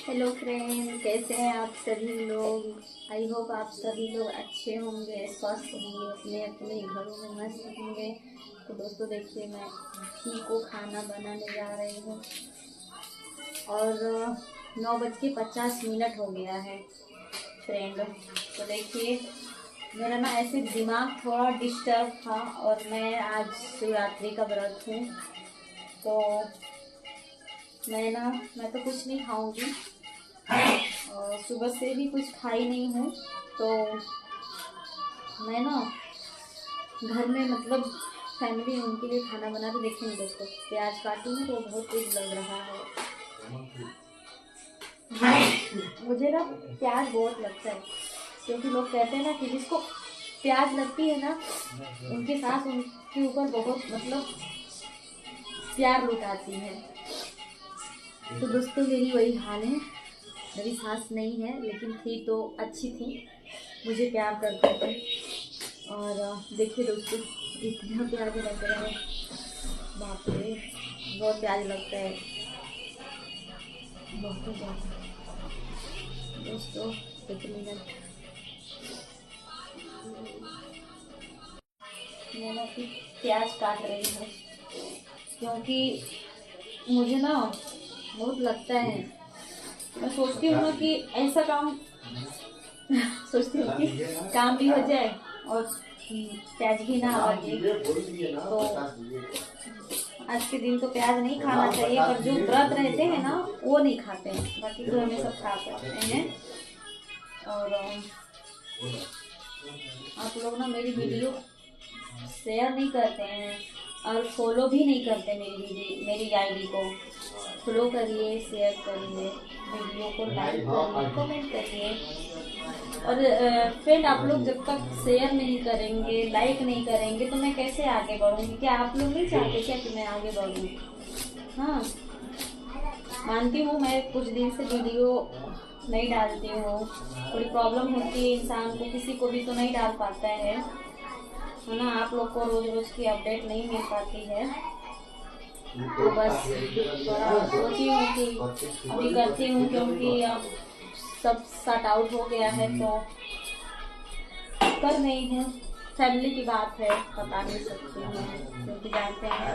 Hello friend, कैसे हैं आप सभी लोग। आई होप आप सभी लोग अच्छे होंगे, स्वस्थ होंगे, अपने अपने घरों में मस्त होंगे। तो दोस्तों देखिए, मैं घी को खाना बनाने जा रही हूँ और 9:50 हो गया है फ्रेंड। तो देखिए, मेरा ना ऐसे दिमाग थोड़ा डिस्टर्ब था और मैं आज शिवरात्रि का व्रत हूँ। तो मैं तो कुछ नहीं खाऊंगी और सुबह से भी कुछ खाई नहीं हूँ। तो मैं ना घर में मतलब फैमिली उनके लिए खाना बना के देखेंगे। दोस्तों प्याज काटी हूँ तो बहुत तेज लग रहा है। मुझे ना प्याज बहुत लगता है, क्योंकि लोग कहते हैं ना कि जिसको प्याज लगती है ना उनकी सास उनके ऊपर बहुत मतलब प्यार लुटाती है। तो दोस्तों मेरी वही हाल है। मेरी सास नहीं है, लेकिन थी तो अच्छी थी, मुझे प्यार करते थे। और देखिए दोस्तों, इतना प्याज लग रहा है, बाप रे बहुत प्याज लगता है, बहुत ज़्यादा। दोस्तों एक मिनट, मैं ना प्याज काट रही हूँ क्योंकि मुझे ना बहुत लगता है। मैं सोचती हूँ ना कि ऐसा काम सोचती हूँ कि काम भी हो जाए और प्याज भी ना लगे। तो आज के दिन तो प्याज नहीं खाना चाहिए, पर जो व्रत रहते हैं ना वो नहीं खाते हैं, बाकी तो हमें सब खा सकते हैं। और आप लोग ना मेरी वीडियो शेयर नहीं करते हैं और फॉलो भी नहीं करते मेरी आईडी को। फॉलो करिए, शेयर करिए, वीडियो को लाइक करिए, कमेंट करिए। और फ्रेंड, आप लोग जब तक शेयर नहीं करेंगे, लाइक नहीं करेंगे, तो मैं कैसे आगे बढ़ूंगी। क्या आप लोग नहीं चाहते क्या कि मैं आगे बढ़ूँ? हाँ, मानती हूँ मैं कुछ दिन से वीडियो नहीं डालती हूँ, थोड़ी प्रॉब्लम होती है इंसान को, किसी को भी तो नहीं डाल पाता है ना। आप लोग को रोज रोज की अपडेट नहीं मिल पाती है। तो बस थोड़ा सोची हूँ कि अभी करती हूँ, क्योंकि अब सब सॉर्ट आउट हो गया है तो कर रही हूँ। फैमिली की बात है, बता नहीं सकती हूँ, क्योंकि जानते हैं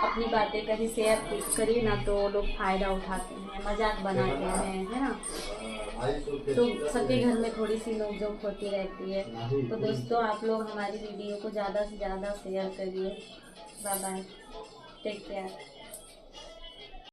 अपनी बातें कहीं शेयर करिए ना तो लोग फायदा उठाते हैं, मजाक बनाते हैं, है ना। तो सबके घर में थोड़ी सी नोकझोंक होती रहती है। तो दोस्तों आप लोग हमारी वीडियो को ज़्यादा से ज़्यादा शेयर करिए। Bye bye, take care.